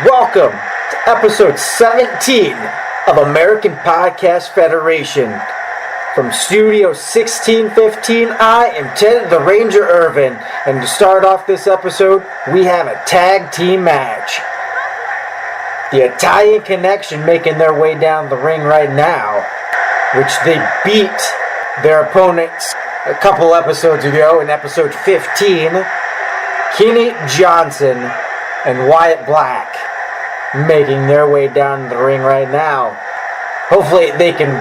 Welcome to episode 17 of American Podcast Federation. From Studio 1615, I am Ted the Ranger Irvin, and to start off this episode, we have a tag team match. The Italian Connection making their way down the ring right now, which they beat their opponents a couple episodes ago in episode 15, Kenny Johnson and Wyatt Black, making their way down the ring right now. Hopefully they can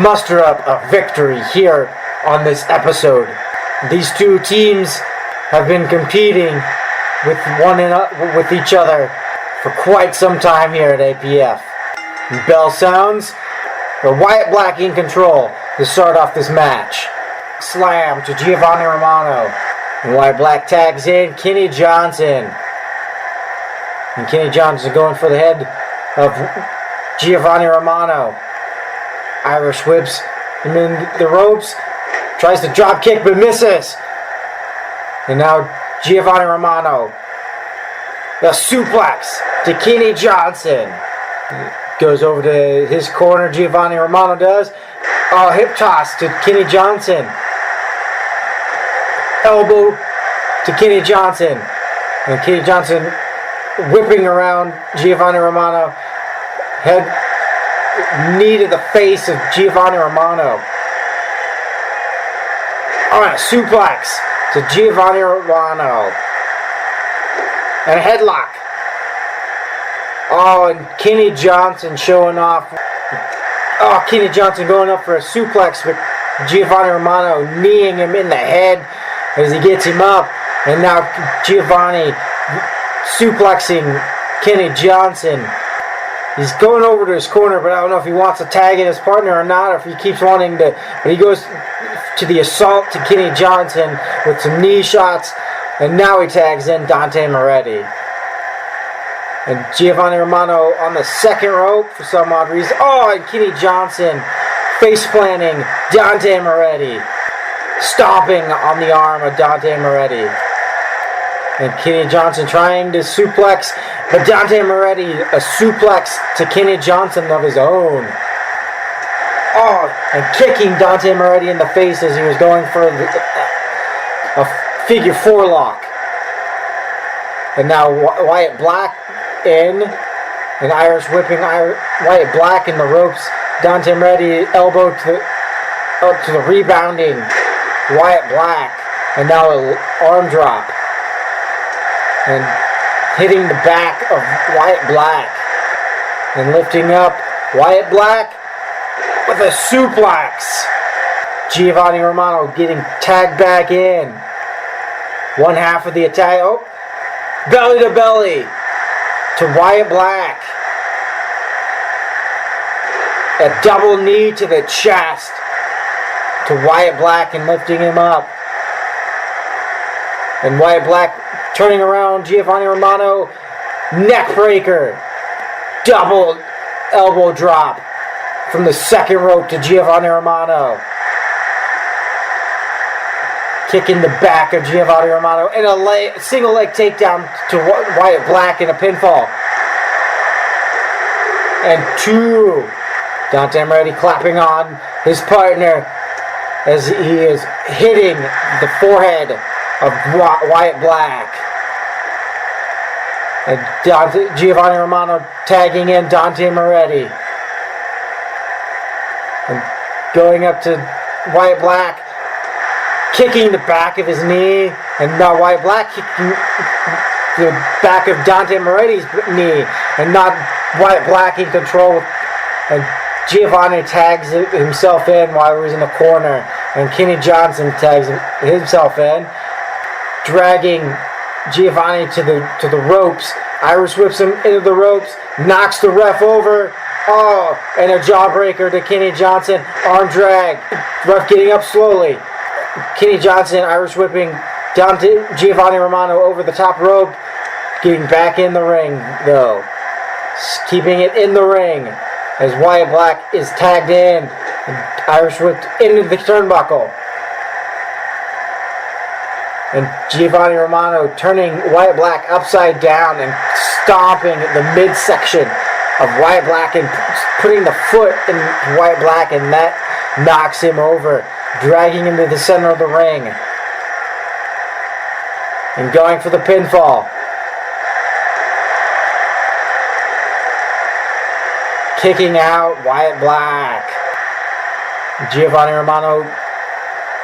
muster up a victory here on this episode. These two teams have been competing with each other for quite some time here at APF. Bell sounds, Wyatt Black in control to start off this match. Slam to Giovanni Romano. And Wyatt Black tags in Kenny Johnson. And Kenny Johnson going for the head of Giovanni Romano. Irish whips him in the ropes. Tries to drop kick but misses. And now Giovanni Romano. The suplex to Kenny Johnson. Goes over to his corner. Giovanni Romano does. Oh, hip toss to Kenny Johnson. Elbow to Kenny Johnson. And Kenny Johnson whipping around Giovanni Romano. Head, knee to the face of Giovanni Romano. Oh, and a suplex to Giovanni Romano. And a headlock. Oh, and Kenny Johnson showing off. Oh, Kenny Johnson going up for a suplex, but Giovanni Romano kneeing him in the head as he gets him up. And now Giovanni suplexing Kenny Johnson. He's going over to his corner, but I don't know if he wants to tag in his partner or not, or if he keeps wanting to. But he goes to the assault to Kenny Johnson with some knee shots, and now he tags in Dante Moretti. And Giovanni Romano on the second rope for some odd reason. Oh, and Kenny Johnson face planting Dante Moretti, stomping on the arm of Dante Moretti. And Kenny Johnson trying to suplex, but Dante Moretti a suplex to Kenny Johnson of his own. Oh, and kicking Dante Moretti in the face as he was going for a figure four lock. And now Wyatt Black in, and Irish whipping Wyatt Black in the ropes. Dante Moretti elbow to the rebounding Wyatt Black, and now an arm drop. And hitting the back of Wyatt Black. And lifting up Wyatt Black with a suplex. Giovanni Romano getting tagged back in. One half of the attack. Oh, belly to belly to Wyatt Black. A double knee to the chest to Wyatt Black and lifting him up. And Wyatt Black turning around Giovanni Romano, neck breaker, double elbow drop from the second rope to Giovanni Romano. Kicking the back of Giovanni Romano and a single leg takedown to Wyatt Black in a pinfall. And two. Dante Moretti clapping on his partner as he is hitting the forehead of Wyatt Black. And Giovanni Romano tagging in Dante Moretti. And going up to Wyatt Black, kicking the back of his knee. And now Wyatt Black kicking the back of Dante Moretti's knee. And not Wyatt Black in control. And Giovanni tags himself in while he was in the corner. And Kenny Johnson tags himself in, dragging Giovanni to the ropes. Irish whips him into the ropes, knocks the ref over. Oh, and a jawbreaker to Kenny Johnson. Arm drag. Ref getting up slowly. Kenny Johnson Irish whipping Giovanni Romano over the top rope. Getting back in the ring, though. Keeping it in the ring as Wyatt Black is tagged in. Irish whipped into the turnbuckle. And Giovanni Romano turning Wyatt Black upside down and stomping the midsection of Wyatt Black and putting the foot in Wyatt Black, and that knocks him over, dragging him to the center of the ring. And going for the pinfall. Kicking out Wyatt Black. Giovanni Romano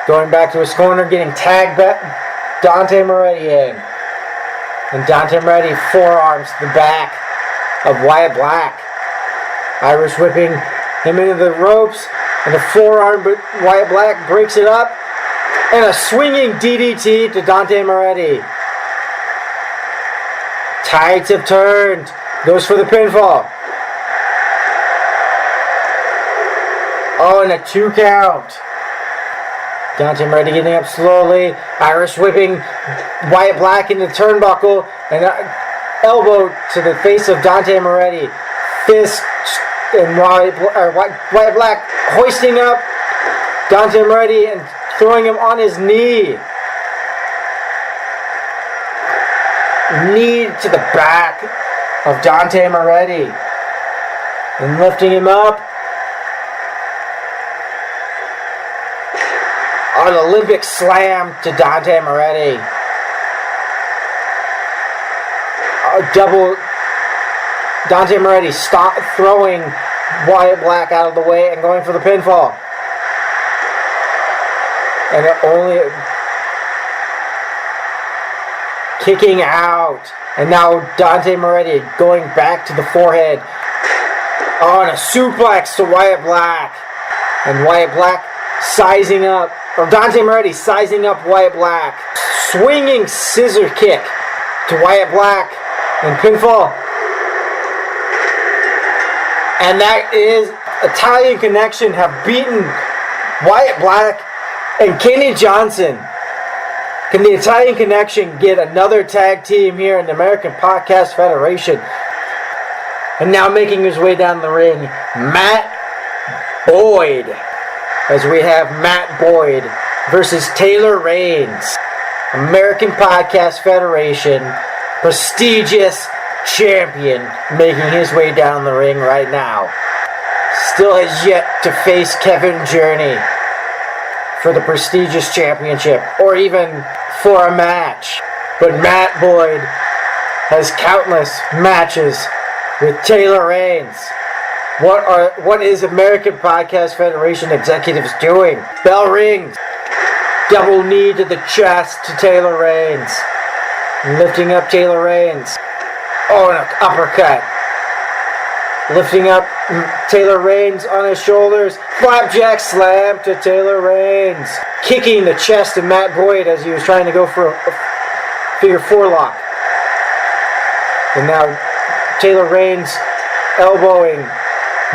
going back to his corner, getting tagged back. Dante Moretti in. And Dante Moretti forearms the back of Wyatt Black. Irish whipping him into the ropes. And a forearm, but Wyatt Black breaks it up. And a swinging DDT to Dante Moretti. Tides have turned. Goes for the pinfall. Oh, and a 2 count. Dante Moretti getting up slowly. Irish whipping Wyatt Black into the turnbuckle. And elbow to the face of Dante Moretti. Fist and Wyatt Black hoisting up Dante Moretti and throwing him on his knee. Knee to the back of Dante Moretti. And lifting him up. An Olympic slam to Dante Moretti. A double. Dante Moretti throwing Wyatt Black out of the way and going for the pinfall. And only kicking out. And now Dante Moretti going back to the forehead. Oh, and a suplex to Wyatt Black. And Wyatt Black sizing up. Or Dante Moretti sizing up Wyatt Black. Swinging scissor kick to Wyatt Black. And pinfall. And that is Italian Connection have beaten Wyatt Black and Kenny Johnson. Can the Italian Connection get another tag team here in the American Podcast Federation? And now making his way down the ring, Matt Boyd. As we have Matt Boyd versus Taylor Reigns. American Podcast Federation, prestigious champion, making his way down the ring right now. Still has yet to face Kevin Journey for the prestigious championship, or even for a match. But Matt Boyd has countless matches with Taylor Reigns. What is American Podcast Federation executives doing? Bell rings. Double knee to the chest to Taylor Reigns. Lifting up Taylor Reigns. Oh, and an uppercut. Lifting up Taylor Reigns on his shoulders. Flapjack slam to Taylor Reigns. Kicking the chest of Matt Boyd as he was trying to go for a figure 4 lock. And now Taylor Reigns elbowing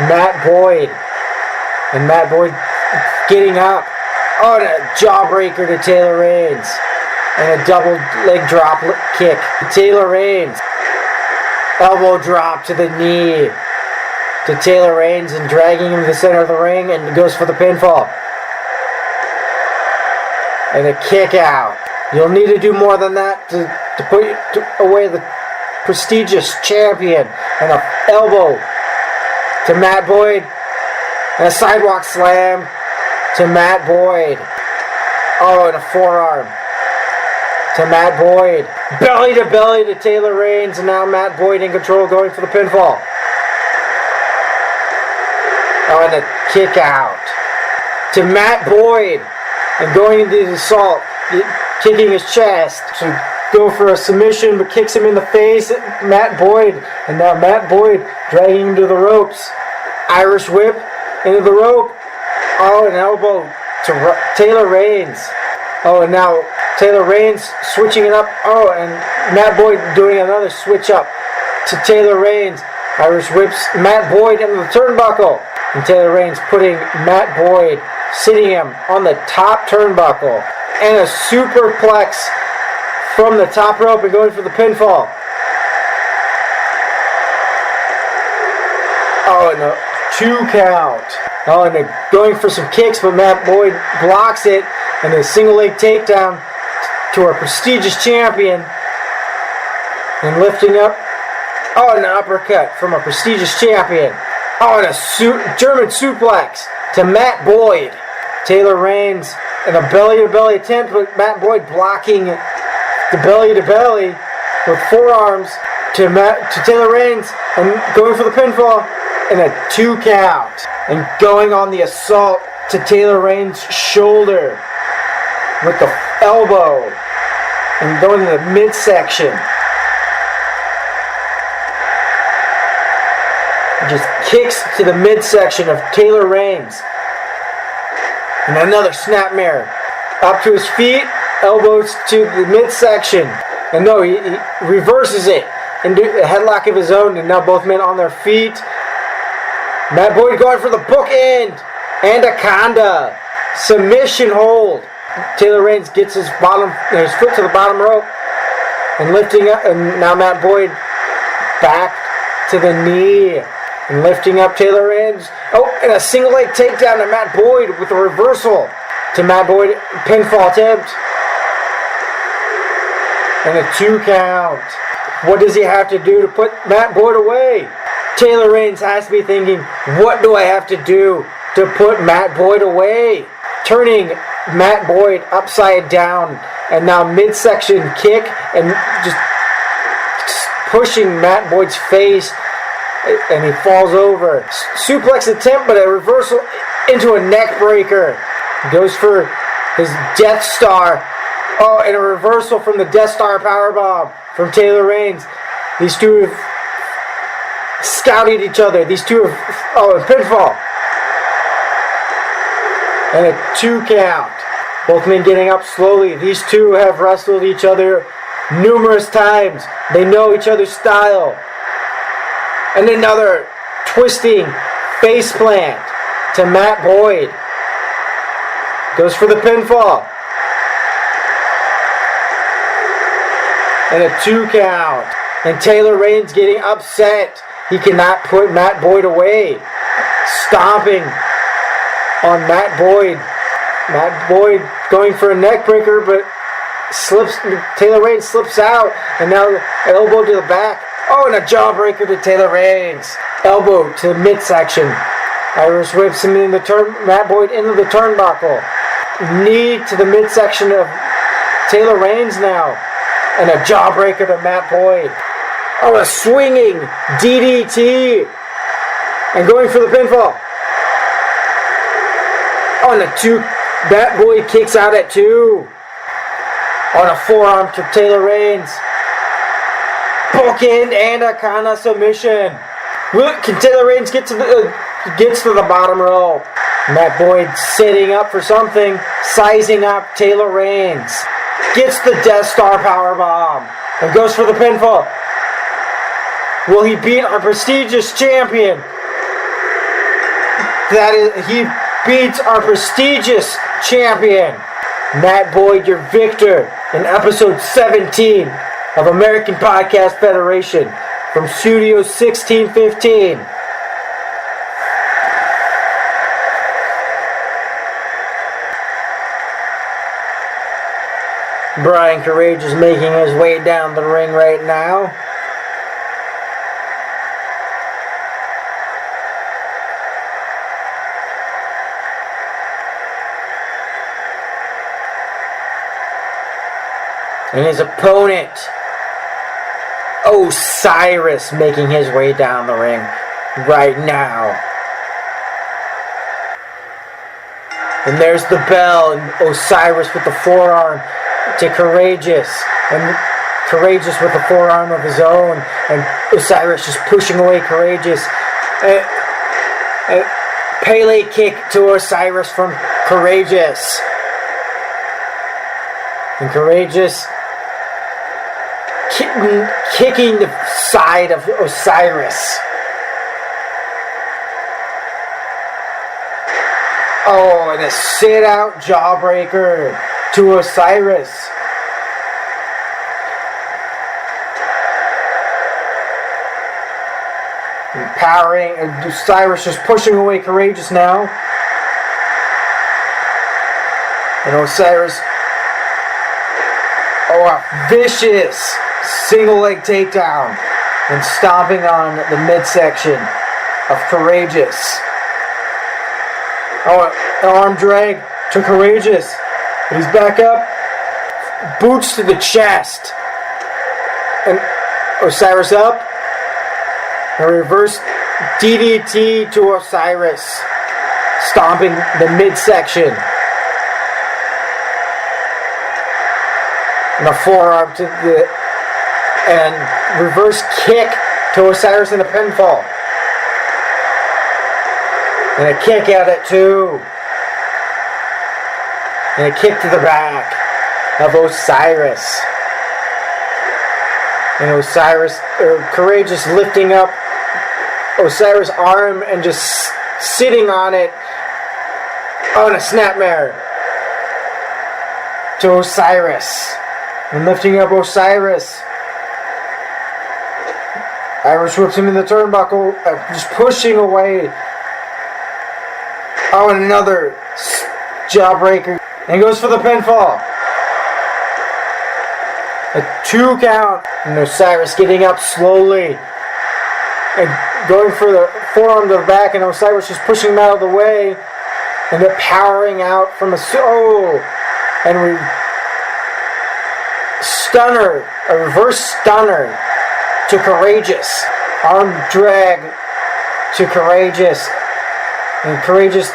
Matt Boyd. And Matt Boyd getting up. Oh, and a jawbreaker to Taylor Reigns. And a double leg drop kick to Taylor Reigns. Elbow drop to the knee to Taylor Reigns and dragging him to the center of the ring, and goes for the pinfall. And a kick out. You'll need to do more than that to put away the prestigious champion. And an elbow to Matt Boyd. And a sidewalk slam to Matt Boyd. Oh, and a forearm to Matt Boyd. Belly to belly to Taylor Reigns, and now Matt Boyd in control, going for the pinfall. Oh, and a kick out to Matt Boyd, and going into the assault, kicking his chest to go for a submission, but kicks him in the face. Matt Boyd, and now Matt Boyd dragging him to the ropes. Irish whip into the rope. Oh, an elbow to Taylor Reigns. Oh, and now Taylor Reigns switching it up. Oh, and Matt Boyd doing another switch up to Taylor Reigns. Irish whips Matt Boyd into the turnbuckle. And Taylor Reigns putting Matt Boyd, sitting him on the top turnbuckle. And a superplex from the top rope and going for the pinfall. Oh, and a 2 count. Oh, and they're going for some kicks, but Matt Boyd blocks it. And a single leg takedown to our prestigious champion. And lifting up. Oh, an uppercut from a prestigious champion. Oh, and a German suplex to Matt Boyd. Taylor Reigns in a belly-to-belly attempt, with Matt Boyd blocking the belly-to-belly with forearms to Taylor Reigns and going for the pinfall and a 2 count. And going on the assault to Taylor Reigns' shoulder with the elbow and going to the midsection. Just kicks to the midsection of Taylor Reigns. And another snapmare. Up to his feet, elbows to the midsection. And no, he reverses it into a headlock of his own. And now both men on their feet. Matt Boyd going for the bookend. Anaconda. Submission hold. Taylor Reigns gets his foot to the bottom rope. And lifting up. And now Matt Boyd back to the knee. And lifting up Taylor Reigns. Oh, and a single leg takedown to Matt Boyd with a reversal to Matt Boyd. Pinfall attempt. And a 2 count. What does he have to do to put Matt Boyd away? Taylor Reigns has to be thinking, what do I have to do to put Matt Boyd away? Turning Matt Boyd upside down. And now midsection kick. And just pushing Matt Boyd's face. And he falls over. Suplex attempt, but a reversal into a neck breaker. Goes for his Death Star. Oh, and a reversal from the Death Star powerbomb from Taylor Reigns. These two have scouted each other. These two have... Oh, and pinfall. And a 2 count. Both men getting up slowly. These two have wrestled each other numerous times. They know each other's style. And another twisting face plant to Matt Boyd. Goes for the pinfall. And a 2 count. And Taylor Reigns getting upset. He cannot put Matt Boyd away. Stomping on Matt Boyd. Matt Boyd going for a neck breaker, but Taylor Reigns slips out. And now elbow to the back. Oh, and a jawbreaker to Taylor Reigns. Elbow to the midsection. Irish whips him in Matt Boyd into the turnbuckle. Knee to the midsection of Taylor Reigns now. And a jawbreaker to Matt Boyd. Oh, a swinging DDT. And going for the pinfall. Oh, and a 2. Matt Boyd kicks out at 2. On a forearm to Taylor Reigns. Bookend Anaconda submission. Can Taylor Reigns get to the bottom row? Matt Boyd sitting up for something, sizing up Taylor Reigns. Gets the Death Star powerbomb and goes for the pinfall. Will he beat our prestigious champion? He beats our prestigious champion. Matt Boyd, your victor in episode 17 of American Podcast Federation from Studio 1615. Brian Courage is making his way down the ring right now. And his opponent, Osiris, making his way down the ring right now. And there's the bell, and Osiris with the forearm to Courageous. And Courageous with the forearm of his own. And Osiris just pushing away Courageous. A Pele kick to Osiris from Courageous. And Courageous kicking the side of Osiris. Oh, and a sit-out jawbreaker to Osiris. Empowering, and Osiris just pushing away Courageous now. And Osiris Oh, a vicious single leg takedown and stomping on the midsection of Courageous. Oh, an arm drag to Courageous. But he's back up. Boots to the chest. And Osiris up. A reverse DDT to Osiris. Stomping the midsection. And a forearm to the... And reverse kick to Osiris in a pinfall. And a kick out at 2. And a kick to the back of Osiris. And Courageous lifting up Osiris' arm and just sitting on it on a snapmare to Osiris. And lifting up Osiris. Irish whips him in the turnbuckle, just pushing away. Oh, and another jawbreaker. And goes for the pinfall. A 2 count. And Osiris getting up slowly. And going for the forearm to the back. And Osiris just pushing him out of the way. And then powering out from a... Oh! And stunner. A reverse stunner to Courageous. Arm drag to Courageous. And Courageous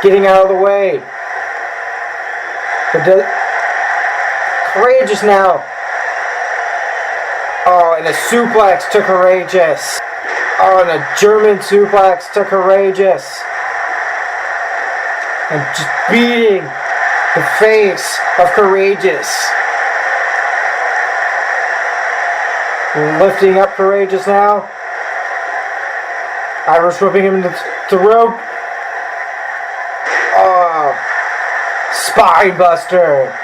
getting out of the way. But Courageous now. Oh, and a suplex to Courageous. Oh, and a German suplex to Courageous. And just beating the face of Courageous. Lifting up Courageous now. Irish whipping him to the rope. Oh, spine buster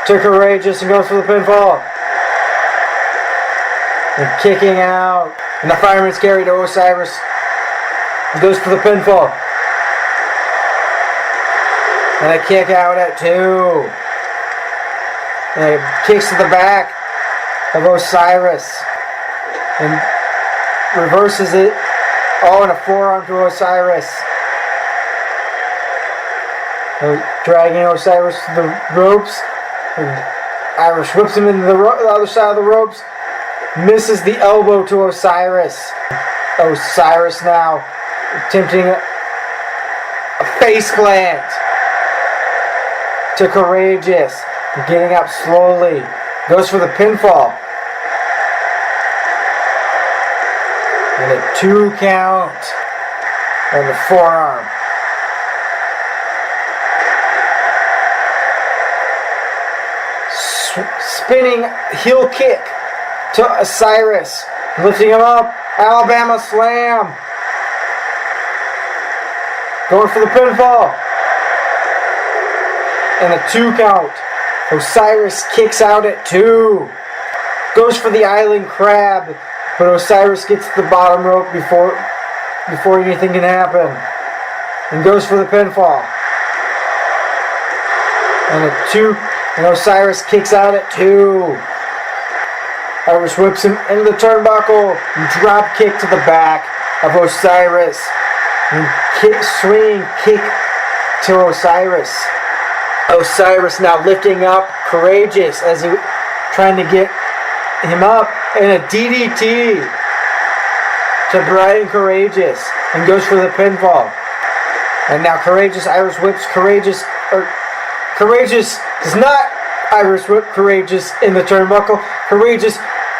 to Courageous and goes for the pinfall. And kicking out. And the fireman's carry to Osiris. He goes for the pinfall. And a kick out at 2. And kicks to the back of Osiris. And reverses it. Oh, and a forearm to Osiris. Dragging Osiris to the ropes. And Irish whips him into the other side of the ropes. Misses the elbow to Osiris. Osiris now attempting a face plant to Courageous. Getting up slowly. Goes for the pinfall. And a 2 count on the forearm. Spinning heel kick to Osiris. Lifting him up. Alabama slam. Going for the pinfall. And a 2 count. Osiris kicks out at 2. Goes for the island crab. But Osiris gets to the bottom rope before anything can happen. And goes for the pinfall. And a 2. And Osiris kicks out at 2. Irish whips him into the turnbuckle. And drop kick to the back of Osiris. And swinging kick to Osiris. Osiris now lifting up Courageous as he trying to get him up. And a DDT to Brian Courageous. And goes for the pinfall. And now Irish whips Courageous. Courageous does not Irish whip Courageous in the turnbuckle. Courageous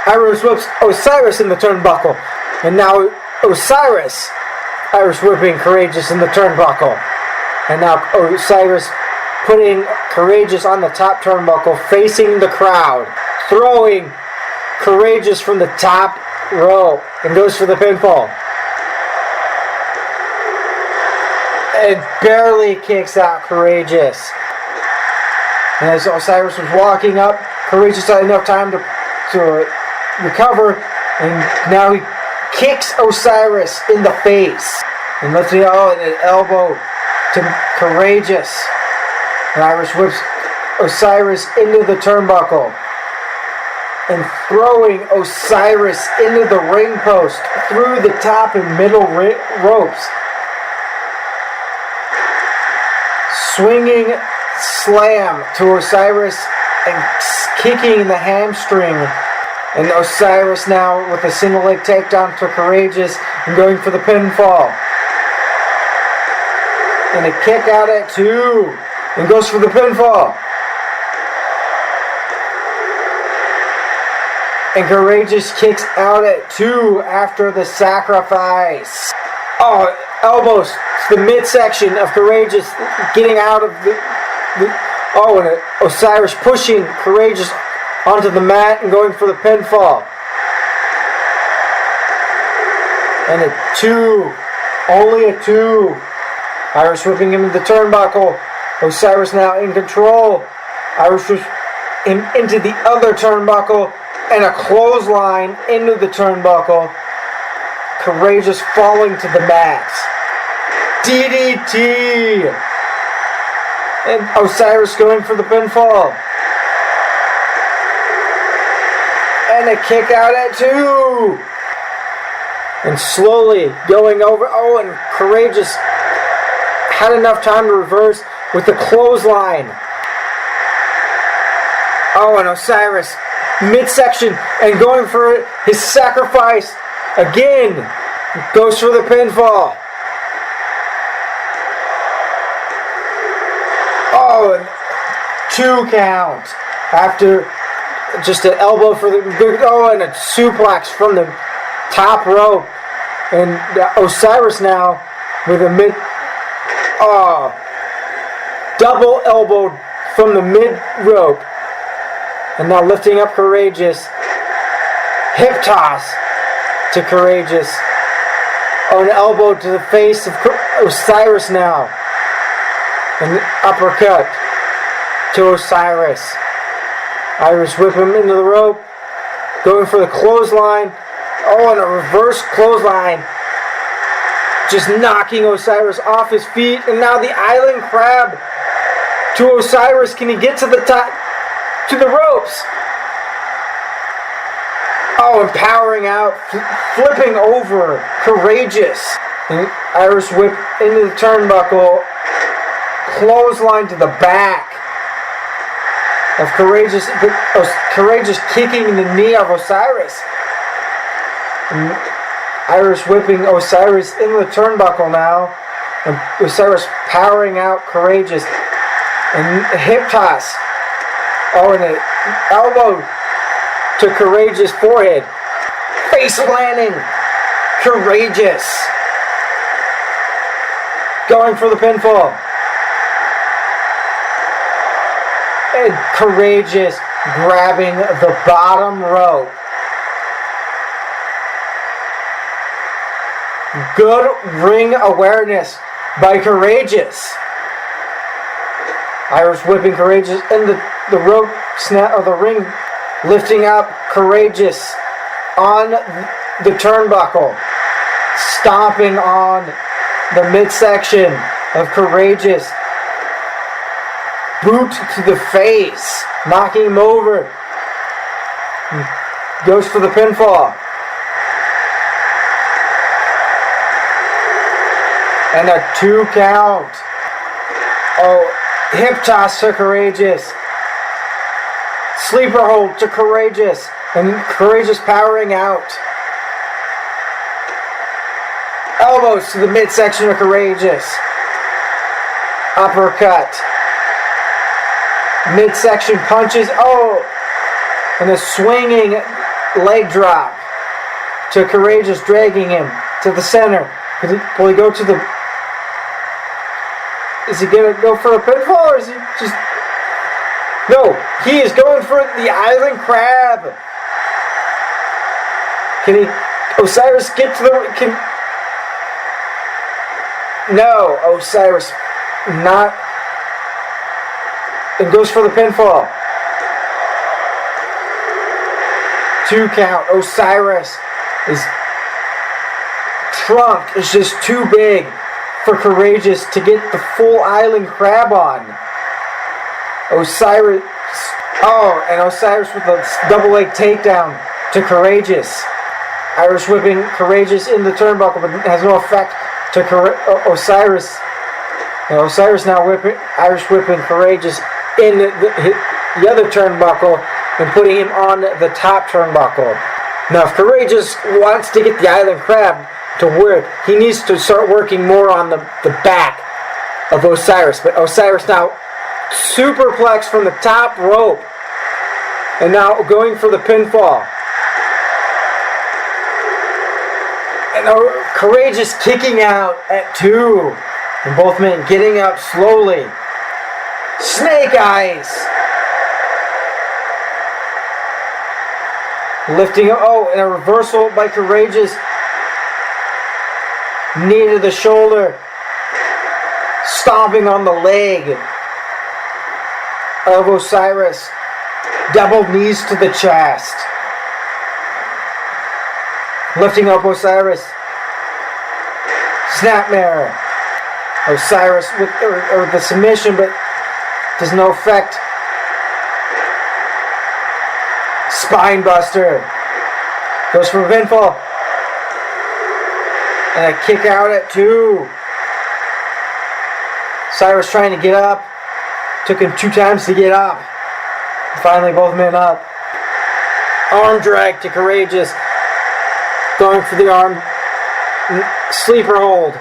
Irish whips Osiris in the turnbuckle. And now Osiris Irish whipping Courageous in the turnbuckle. And now Osiris putting Courageous on the top turnbuckle, facing the crowd. Throwing Courageous from the top rope. And goes for the pinfall. And barely kicks out Courageous. And as Osiris was walking up, Courageous had enough time to recover, and now he kicks Osiris in the face. And lifting an elbow to Courageous. And Irish whips Osiris into the turnbuckle. and throwing Osiris into the ring post through the top and middle ropes. Swinging slam to Osiris and kicking the hamstring. And Osiris now with a single leg takedown to Courageous and going for the pinfall. And a kick out at 2 and goes for the pinfall. And Courageous kicks out at 2 after the sacrifice. Oh, elbows to the midsection of Courageous getting out of and Osiris pushing Courageous onto the mat and going for the pinfall. And a 2. Only a 2. Irish whipping him into the turnbuckle. Osiris now in control. Irish whips him into the other turnbuckle. And a clothesline into the turnbuckle. Courageous falling to the mat. DDT. And Osiris going for the pinfall. And a kick out at 2. And slowly going over. Oh, and Courageous had enough time to reverse with the clothesline. Oh, and Osiris midsection and going for his sacrifice again. Goes for the pinfall. Oh, and 2 count after just an elbow for the and a suplex from the top rope. And Osiris now with a double elbow from the mid rope. And now lifting up Courageous. Hip toss to Courageous. Oh, an elbow to the face of Osiris now. An uppercut to Osiris. Irish whip him into the rope. Going for the clothesline. Oh, and a reverse clothesline. Just knocking Osiris off his feet. And now the island crab to Osiris. Can he get to the top? To the ropes. Oh, and powering out, flipping over Courageous. And Irish whip into the turnbuckle. Clothesline to the back of Courageous. Courageous kicking the knee of Osiris. And Irish whipping Osiris into the turnbuckle now. And Osiris powering out Courageous. And a hip toss. Oh, and an elbow to Courageous' forehead. Face planting. Courageous. Going for the pinfall. And Courageous grabbing the bottom rope. Good ring awareness by Courageous. Irish whipping Courageous in the rope snap of the ring, lifting up Courageous on the turnbuckle, stomping on the midsection of Courageous. Boot to the face, knocking him over. Goes for the pinfall. And a 2 count. Oh, hip toss to Courageous. Sleeper hold to Courageous. And Courageous powering out. Elbows to the midsection of Courageous. Uppercut. Midsection punches. Oh! And a swinging leg drop to Courageous, dragging him to the center. Will he go to the... Is he going to go for a pinfall, or is he just... No, he is going for the island crab. Can he... Osiris get to the... No, Osiris not... And goes for the pinfall. 2 count. Osiris is... Trunk is just too big for Courageous to get the full island crab on. Osiris Oh, and Osiris with a double leg takedown to Courageous. Irish whipping Courageous in the turnbuckle, but has no effect to Osiris. And Osiris now Irish whipping Courageous in the other turnbuckle and putting him on the top turnbuckle. Now, if Courageous wants to get the Island Crab to work, he needs to start working more on the back of Osiris. But Osiris now superplex from the top rope. And now going for the pinfall. And now Courageous kicking out at 2. And both men getting up slowly. Snake Eyes. Lifting, and a reversal by Courageous. Knee to the shoulder. Stomping on the leg of Osiris. Double knees to the chest. Lifting up Osiris. Snapmare. Osiris with the submission, but does no effect. Spine buster. Goes for a pinfall. And a kick out at 2. Osiris trying to get up. Took him 2 times to get up. Finally, both men up. Arm drag to Courageous. Going for the arm. Sleeper hold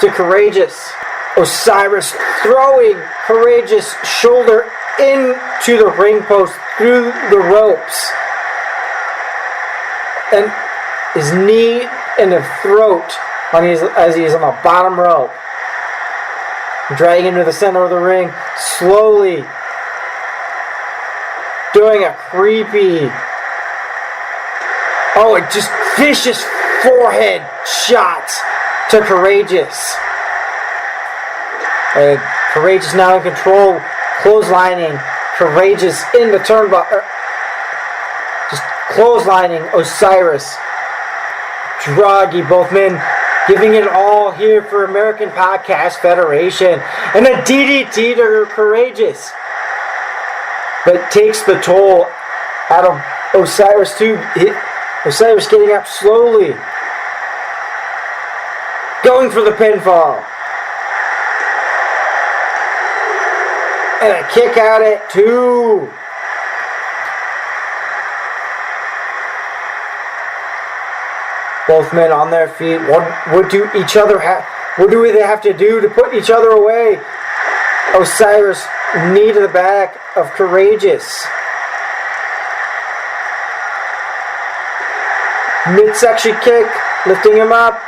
to Courageous. Osiris throwing Courageous shoulder into the ring post through the ropes. And his knee and the throat as he is on the bottom rope. Dragging him to the center of the ring. Slowly doing a creepy, just vicious forehead shots to Courageous. Courageous now in control, clotheslining Courageous in the turnbuckle. Just clotheslining Osiris. Draggy, both men giving it all here for American Podcast Federation. And a DDT to Courageous. But takes the toll out of Osiris too. Osiris getting up slowly. Going for the pinfall. And a kick out at 2. Both men on their feet. What do they have to do to put each other away? Osiris, knee to the back of Courageous. Midsection kick, lifting him up.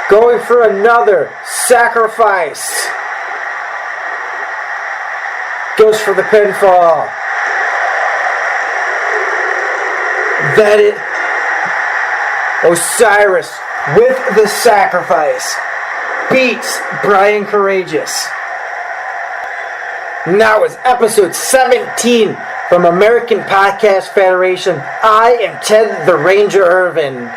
Going for another sacrifice. Goes for the pinfall. Osiris with the sacrifice beats Brian Courageous. Now is episode 17 from American Podcast Federation. I am Ted the Ranger Irvin.